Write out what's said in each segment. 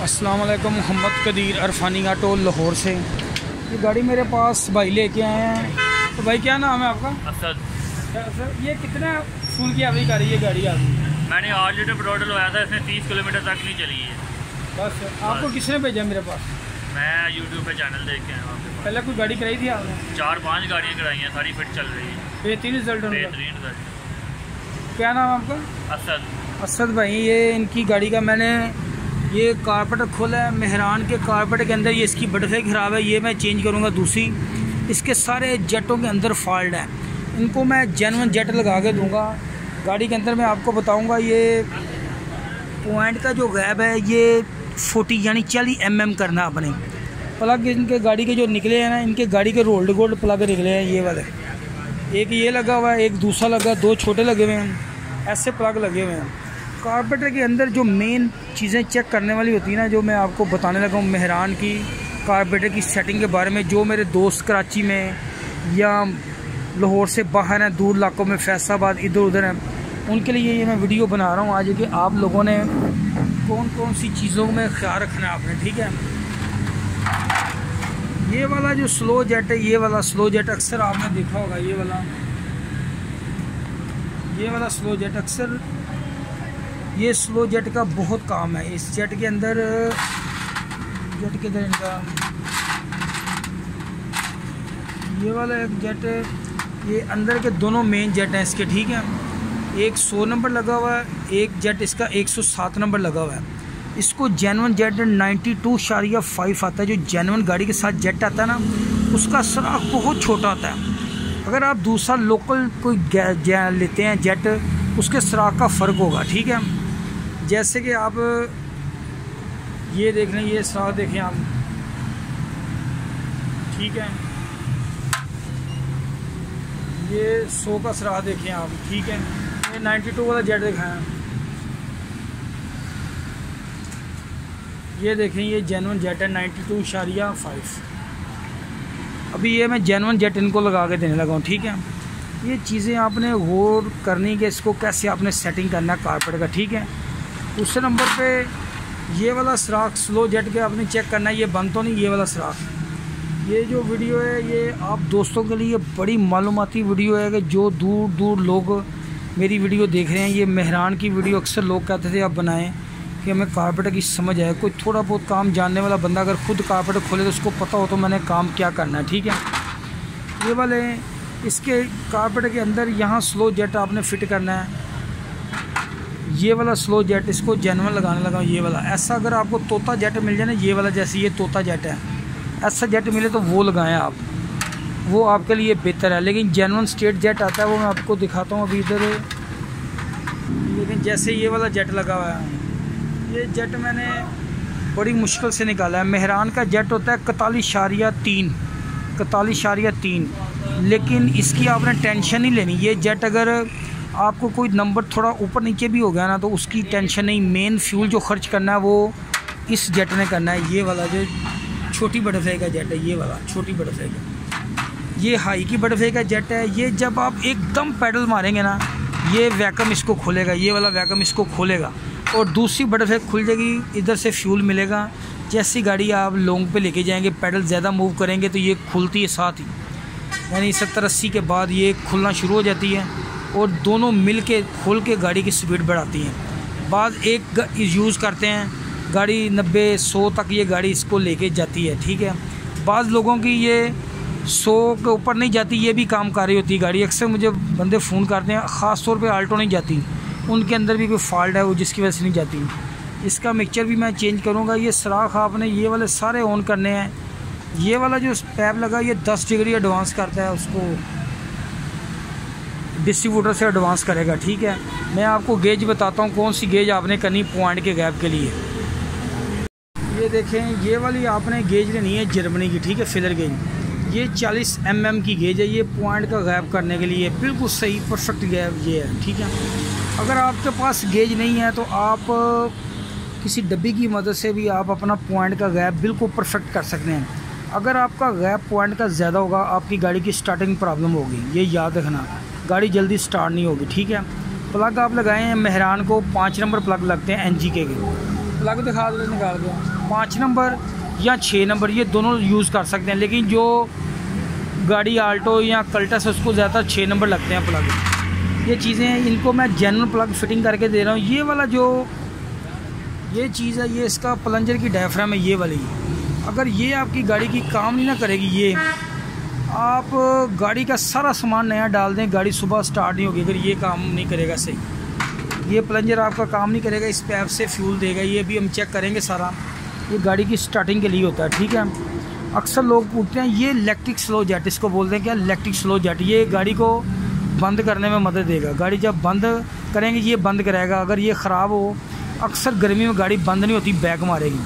अस्सलाम वालेकुम। मोहम्मद कदीर अरफानी ऑटो लाहौर से। ये गाड़ी मेरे पास भाई लेके आए हैं। तो भाई क्या नाम है आपका? असद। सर ये कितना फुल की एवरेज कर रही है गाड़ी आपकी? मैंने 8 लीटर पेट्रोल डलवाया था, इसने 30 किलोमीटर तक नहीं चली है। बस आपको किसने भेजा मेरे पास? मैं यूट्यूब पे चैनल देख के आया हूँ। पहले कोई गाड़ी कराई थी आपने? 4-5 गाड़ियाँ कराई हैं, सारी फिट चल रही है। बेहतरीन रिजल्ट? बेहतरीन रिजल्ट। क्या नाम आपका? असद। असद भाई, ये इनकी गाड़ी का मैंने ये कारपेट खोला है। मेहरान के कारपेट के अंदर ये इसकी बटफे ख़राब है, ये मैं चेंज करूँगा। दूसरी इसके सारे जेटों के अंदर फॉल्ट है, इनको मैं जेन्युइन जेट लगा के दूँगा गाड़ी के अंदर। मैं आपको बताऊँगा ये पॉइंट का जो गैप है ये 40 यानी 40 mm करना अपने। प्लग इनके गाड़ी के जो निकले हैं ना, इनके गाड़ी के रोल्ड गोल्ड प्लग निकले हैं ये वाले। एक ये लगा हुआ है, एक दूसरा लगा, 2 छोटे लगे हुए हैं, ऐसे प्लग लगे हुए हैं। कारपेटर के अंदर जो मेन चीज़ें चेक करने वाली होती है ना, जो मैं आपको बताने लगा हूँ मेहरान की कारपेटर की सेटिंग के बारे में, जो मेरे दोस्त कराची में या लाहौर से बाहर हैं, दूर इलाकों में, फैसलाबाद इधर उधर हैं, उनके लिए ये मैं वीडियो बना रहा हूँ आज कि आप लोगों ने कौन कौन सी चीज़ों में ख्याल रखना है आपने। ठीक है, ये वाला जो स्लो जेट है, ये वाला स्लो जेट अक्सर आपने देखा होगा। ये वाला स्लो जेट अक्सर, ये स्लो जेट का बहुत काम है। इस जेट के अंदर जेट के अंदर इनका ये वाला एक जेट है, ये अंदर के दोनों मेन जेट हैं इसके। ठीक है, एक 100 नंबर लगा हुआ है, एक जेट इसका 107 नंबर लगा हुआ है। इसको जेन्युइन जेट 92.5 आता है। जो जेन्युइन गाड़ी के साथ जेट आता है ना, उसका सुराख बहुत छोटा होता है। अगर आप दूसरा लोकल कोई लेते हैं जेट, उसके सुराख का फ़र्क होगा। ठीक है, जैसे कि आप ये देख लें, ये सुराख देखें आप। ठीक है, ये 100 का सुराख देखें आप। ठीक है, ये 92 वाला जेट दिखाएं, ये देखें, ये जेन्युइन जेट है 92.5। अभी ये मैं जेन्युइन जेट इनको लगा के देने लगा हूँ। ठीक है, ये चीज़ें आपने गौर करनी कि इसको कैसे आपने सेटिंग करना है कारपेट का। ठीक है, दूसरे नंबर पे ये वाला सुराख स्लो जेट के आपने चेक करना है, ये बंद तो नहीं। ये वाला सुराख, ये जो वीडियो है ये आप दोस्तों के लिए बड़ी मालूमाती वीडियो है कि जो दूर दूर लोग मेरी वीडियो देख रहे हैं। ये मेहरान की वीडियो अक्सर लोग कहते थे आप बनाएं कि हमें कारपेटर की समझ आए। कोई थोड़ा बहुत काम जानने वाला बंदा अगर खुद कारपेटर खोले तो उसको पता हो तो मैंने काम क्या करना है। ठीक है, ये वाले इसके कारपेटर के अंदर यहाँ स्लो जेट आपने फिट करना है। ये वाला स्लो जेट इसको जेन्युइन लगाने लगा। ये वाला ऐसा अगर आपको तोता जेट मिल जाए ना, ये वाला जैसे ये तोता जेट है, ऐसा जेट मिले तो वो लगाएं आप, वो आपके लिए बेहतर है। लेकिन जेन्युइन स्टेट जेट आता है, वो मैं आपको दिखाता हूँ अभी इधर। लेकिन जैसे ये वाला जेट लगा हुआ है, ये जेट मैंने बड़ी मुश्किल से निकाला है। मेहरान का जेट होता है 41.3, लेकिन इसकी आपने टेंशन नहीं लेनी। ये जेट अगर आपको कोई नंबर थोड़ा ऊपर नीचे भी हो गया ना, तो उसकी टेंशन नहीं। मेन फ्यूल जो खर्च करना है वो इस जेट ने करना है। ये वाला जो छोटी बटरफ्लाई का जेट है, ये वाला छोटी बटरफ्लाई का, ये हाई की बटरफ्लाई का जेट है। ये जब आप एकदम पैडल मारेंगे ना, ये वैक्यूम इसको खोलेगा, ये वाला वैक्यूम इसको खोलेगा और दूसरी बटरफ्लाई खुल जाएगी, इधर से फ्यूल मिलेगा। जैसी गाड़ी आप लॉन्ग पे लेके जाएंगे, पैडल ज़्यादा मूव करेंगे तो ये खुलती है साथ ही, यानी 70-80 के बाद ये खुलना शुरू हो जाती है और दोनों मिल के खोल के गाड़ी की स्पीड बढ़ाती हैं। बाद एक यूज़ करते हैं गाड़ी 90-100 तक ये गाड़ी इसको लेके जाती है। ठीक है, बाज़ लोगों की ये 100 के ऊपर नहीं जाती, ये भी काम कर रही होती है गाड़ी। अक्सर मुझे बंदे फ़ोन करते हैं, ख़ास तौर पे आल्टो नहीं जाती, उनके अंदर भी कोई फॉल्ट है वो जिसकी वजह से नहीं जाती। इसका मिक्सचर भी मैं चेंज करूँगा। ये सुराख आपने ये वाले सारे ऑन करने हैं। ये वाला जो पैप लगा ये 10 डिग्री एडवांस करता है, उसको डिस्ट्रीब्यूटर से एडवांस करेगा। ठीक है, मैं आपको गेज बताता हूँ कौन सी गेज आपने करनी पॉइंट के गैप के लिए। ये देखें, ये वाली आपने गेज लेनी है जर्मनी की। ठीक है, फिलर गेज, ये 40 mm की गेज है। ये पॉइंट का गैप करने के लिए बिल्कुल सही परफेक्ट गैप ये है। ठीक है, अगर आपके पास गेज नहीं है तो आप किसी डब्बी की मदद से भी आप अपना पॉइंट का गैप बिल्कुल परफेक्ट कर सकते हैं। अगर आपका गैप पॉइंट का ज़्यादा होगा, आपकी गाड़ी की स्टार्टिंग प्रॉब्लम होगी, ये याद रखना, गाड़ी जल्दी स्टार्ट नहीं होगी। ठीक है, प्लग आप लगाए हैं मेहरान को 5 नंबर प्लग लगते हैं NGK के। प्लग दिखा दो, निकाल दो। 5 नंबर या 6 नंबर ये दोनों यूज़ कर सकते हैं, लेकिन जो गाड़ी आल्टो या कल्टस है उसको ज़्यादातर 6 नंबर लगते हैं प्लग। ये चीज़ें इनको मैं जेन्युइन प्लग फिटिंग करके दे रहा हूँ। ये वाला जो ये चीज़ है, ये इसका प्लंजर की डायफ्राम है ये वाली। अगर ये आपकी गाड़ी की काम नहीं ना करेगी, ये आप गाड़ी का सारा सामान नया डाल दें, गाड़ी सुबह स्टार्ट नहीं होगी अगर ये काम नहीं करेगा सही। ये प्लंजर आपका काम नहीं करेगा, इस पैप से फ्यूल देगा, ये भी हम चेक करेंगे सारा। ये गाड़ी की स्टार्टिंग के लिए होता है, ठीक है। अक्सर लोग पूछते हैं ये इलेक्ट्रिक स्लो जेट, इसको बोलते हैं क्या, इलेक्ट्रिक स्लो जेट। ये गाड़ी को बंद करने में मदद देगा। गाड़ी जब बंद करेंगे ये बंद कराएगा। अगर ये ख़राब हो, अक्सर गर्मी में गाड़ी बंद नहीं होती, बैक मारेगी।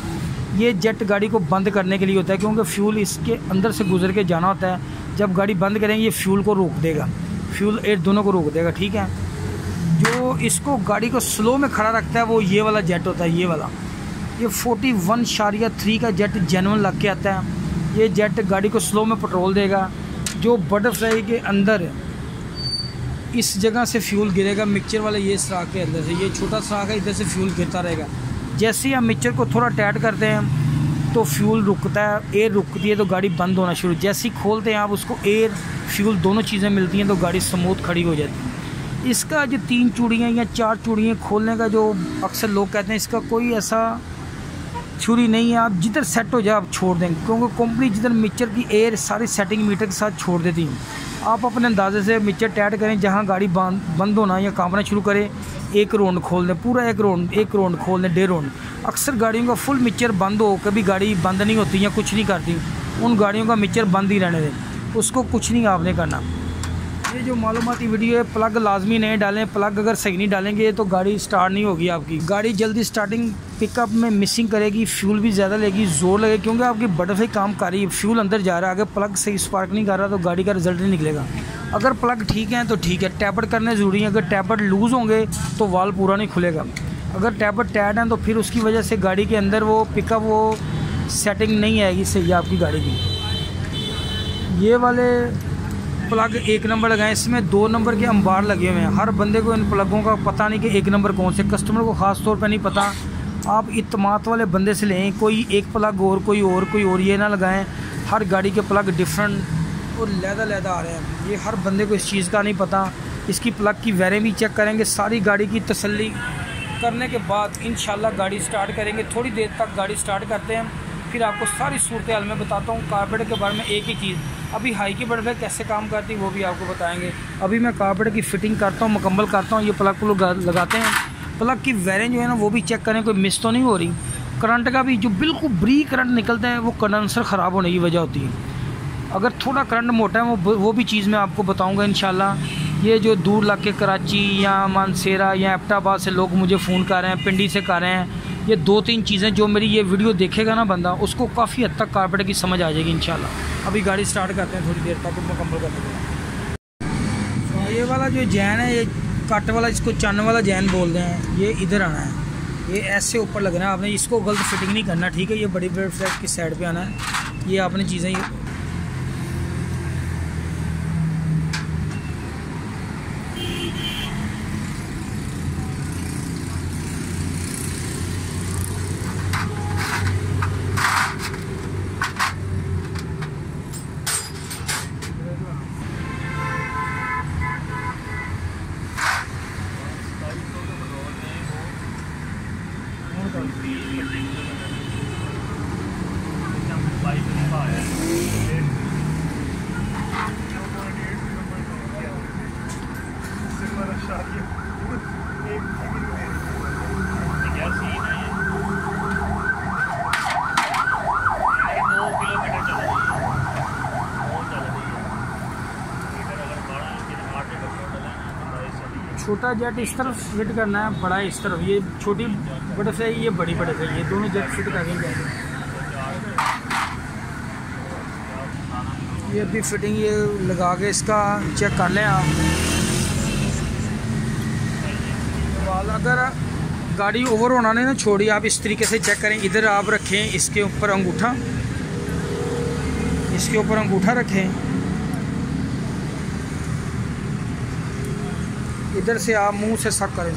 ये जेट गाड़ी को बंद करने के लिए होता है, क्योंकि फ्यूल इसके अंदर से गुजर के जाना होता है। जब गाड़ी बंद करेंगे ये फ्यूल को रोक देगा, फ्यूल एयर दोनों को रोक देगा, ठीक है। जो इसको गाड़ी को स्लो में खड़ा रखता है वो ये वाला जेट होता है, ये वाला। ये 41.3 का जेट जेन्युइन लग के आता है। ये जेट गाड़ी को स्लो में पेट्रोल देगा। जो बटरफ्लाई के अंदर इस जगह से फ्यूल गिरेगा, मिक्सचर वाले ये सुराख के अंदर से, ये छोटा सुराख है, इधर से फ्यूल गिरता रहेगा। जैसे ही हम मिक्सचर को थोड़ा टाइट करते हैं तो फ्यूल रुकता है, एयर रुकती है तो गाड़ी बंद होना शुरू। जैसे ही खोलते हैं आप उसको, एयर फ्यूल दोनों चीज़ें मिलती हैं तो गाड़ी स्मूथ खड़ी हो जाती है। इसका जो 3 चूड़ियाँ या 4 चूड़ियाँ खोलने का जो अक्सर लोग कहते हैं, इसका कोई ऐसा छुरी नहीं है। आप जिधर सेट हो जाए आप छोड़ देंगे, क्योंकि कंपनी जिधर मिक्सचर की एयर सारी सेटिंग मीटर के साथ छोड़ देती है। आप अपने अंदाजे से मिक्सचर टाइट करें, जहाँ गाड़ी बंद होना या कांपना शुरू करे, 1 राउंड खोल दें, पूरा 1 राउंड खोल दें, 1.5 राउंड। अक्सर गाड़ियों का फुल मिक्सचर बंद हो, कभी गाड़ी बंद नहीं होती या कुछ नहीं करती, उन गाड़ियों का मिक्सचर बंद ही रहने दें, उसको कुछ नहीं आपने करना। ये जो मालूमाती वीडियो है, प्लग लाजमी नहीं डालें। प्लग अगर सही नहीं डालेंगे तो गाड़ी स्टार्ट नहीं होगी आपकी। गाड़ी जल्दी स्टार्टिंग पिकअप में मिसिंग करेगी, फ्यूल भी ज़्यादा लेगी, जोर लगेगी, क्योंकि आपकी बटरफ्लाई काम कर रही है, फ्यूल अंदर जा रहा है। अगर प्लग सही स्पार्क नहीं कर रहा तो गाड़ी का रिजल्ट नहीं निकलेगा। अगर प्लग ठीक है तो ठीक है, टैबलेट करने ज़रूरी है। अगर टैबलेट लूज़ होंगे तो वाल पूरा नहीं खुलेगा। अगर टैबलेट टाइट हैं तो फिर उसकी वजह से गाड़ी के अंदर वो पिकअप वो सेटिंग नहीं आएगी सही आपकी गाड़ी की। ये वाले प्लग 1 नंबर लगाएं, इसमें 2 नंबर के अंबार लगे हुए हैं। हर बंदे को इन प्लगों का पता नहीं कि 1 नंबर कौन से, कस्टमर को ख़ास तौर पे नहीं पता। आप इत्तमाद वाले बंदे से लें, कोई एक प्लग और कोई और ये ना लगाएं। हर गाड़ी के प्लग डिफरेंट और लहदा आ रहे हैं, ये हर बंदे को इस चीज़ का नहीं पता। इसकी प्लग की वायरें भी चेक करेंगे, सारी गाड़ी की तसल्ली करने के बाद इंशाल्लाह गाड़ी स्टार्ट करेंगे। थोड़ी देर तक गाड़ी स्टार्ट करते हैं, फिर आपको सारी सूरत हाल में बताता हूँ। कारपेट के बारे में एक ही चीज़, अभी हाई की बटरफ्लाई कैसे काम करती है वो भी आपको बताएंगे। अभी मैं कारपेट की फ़िटिंग करता हूँ, मुकम्मल करता हूँ। ये प्लग को लगाते हैं, प्लग की वायरें जो है ना वो भी चेक करें, कोई मिस तो नहीं हो रही। करंट का भी जो बिल्कुल ब्रीक करंट निकलता है वो कंडेंसर ख़राब होने की वजह होती है। अगर थोड़ा करंट मोटा है वो भी चीज़ मैं आपको बताऊँगा इंशाल्लाह। ये जो दूर इलाके कराची या मानसेरा या एबटाबाद से लोग मुझे फ़ोन कर रहे हैं, पिंडी से कर रहे हैं, ये 2-3 चीज़ें जो मेरी ये वीडियो देखेगा ना बंदा, उसको काफ़ी हद तक कारपेट की समझ आ जाएगी इंशाल्लाह। अभी गाड़ी स्टार्ट करते हैं, थोड़ी देर तक मुकम्मल करते हैं। ये वाला जो जैन है, ये कट वाला, इसको चन्न वाला जैन बोलते हैं, ये इधर आना है, ये ऐसे ऊपर लगना है आपने। इसको गलत फिटिंग नहीं करना, ठीक है। ये बड़ी फ्लैट की साइड पर आना है, ये आपने चीज़ें छोटा जेट इस तरफ फिट करना है, बड़ा इस तरफ। ये छोटी बटरफ्लाई, ये बड़ी बटरफ्लाई, ये दोनों जेट फिट करेंगे। ये अभी फिटिंग ये लगा के इसका चेक कर लें आप। अगर गाड़ी ओवर होना नहीं ना छोड़ी, आप इस तरीके से चेक करें। इधर आप रखें इसके ऊपर अंगूठा, इसके ऊपर अंगूठा रखें, इधर से आप मुंह से सक करें।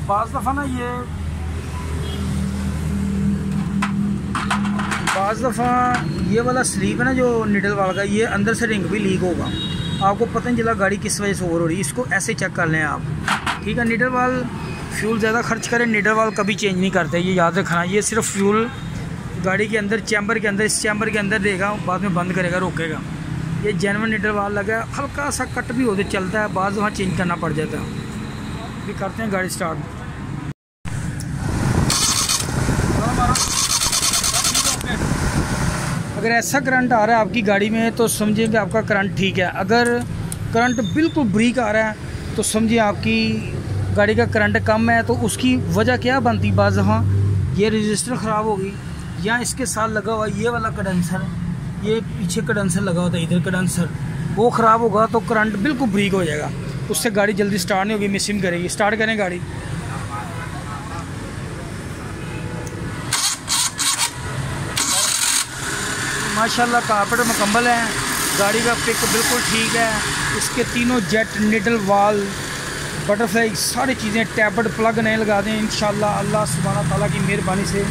बाज़ दफ़ा ना ये वाला स्लीप है ना जो निडल वाला का, ये अंदर से रिंग भी लीक होगा, आपको पता नहीं चला गाड़ी किस वजह से ओवर हो रही है। इसको ऐसे चेक कर लें आप, ठीक है। निडल वाल फ्यूल ज़्यादा खर्च करें, निडल वाल कभी चेंज नहीं करते, ये याद रखना। ये सिर्फ फ्यूल गाड़ी के अंदर चैम्बर के अंदर, इस चैम्बर के अंदर देगा, बाद में बंद करेगा, रोकेगा। ये जेन्युइन निडल वाल लगा है, हल्का सा कट भी होते चलता है, बाद वहाँ चेंज करना पड़ जाता है। भी करते हैं गाड़ी स्टार्ट। अगर ऐसा करंट आ रहा है आपकी गाड़ी में तो समझिए कि आपका करंट ठीक है। अगर करंट बिल्कुल ब्रीक आ रहा है तो समझिए आपकी गाड़ी का करंट कम है। तो उसकी वजह क्या बनती, बाज़ दफ़ा ये रजिस्टर ख़राब होगी, या इसके साथ लगा हुआ ये वाला कंडेंसर, ये पीछे कंडेंसर लगा होता है, इधर कंडेंसर, वो ख़राब होगा तो करंट बिल्कुल ब्रीक हो जाएगा, उससे गाड़ी जल्दी स्टार्ट नहीं होगी, मिसिंग करेगी। स्टार्ट करें गाड़ी। माशाल्लाह कारपेट मुकम्मल है, गाड़ी का पिक बिल्कुल ठीक है। इसके तीनों जेट, निडल वाल, बटरफ्लाई, सारी चीज़ें, टैबलेट प्लग नए लगा दें इंशाल्लाह। अल्लाह सुब्हानहू ताला की मेहरबानी से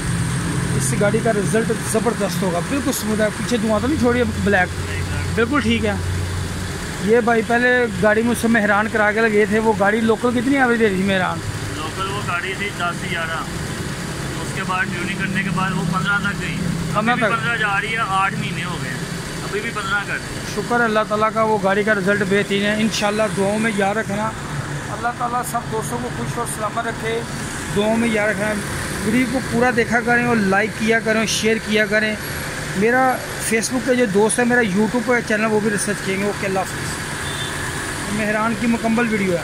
इस गाड़ी का रिज़ल्ट ज़बरदस्त होगा। बिल्कुल स्मूथ है, पीछे धुआं तो नहीं छोड़िए ब्लैक, बिल्कुल ठीक है। ये भाई पहले गाड़ी मुझसे मेहरान करा के लगे थे, वो गाड़ी लोकल कितनी एवरेज दे रही थी मेहरान? लोकल वो गाड़ी थी 10 से 11, उसके बाद ट्यूनिंग करने के बाद वो 15 तक गई, 15 जा रही है, 8 महीने हो गए, अभी भी 15 कर रही है। शुक्र अल्लाह ताला का, वो गाड़ी का रिज़ल्ट बेहतरीन है। इंशाल्लाह दुआओं में याद रखना, अल्लाह ताला सब दोस्तों को खुश और सलामत रखे, दुआओं में याद रखना। वीडियो को पूरा देखा करें और लाइक किया करें, शेयर किया करें। मेरा फेसबुक पे जो दोस्त है, मेरा यूट्यूब पर चैनल, वो भी रिसर्च किएंगे। ओके, अल्लाह हाफ़िज़। मेहरान की मुकम्मल वीडियो है।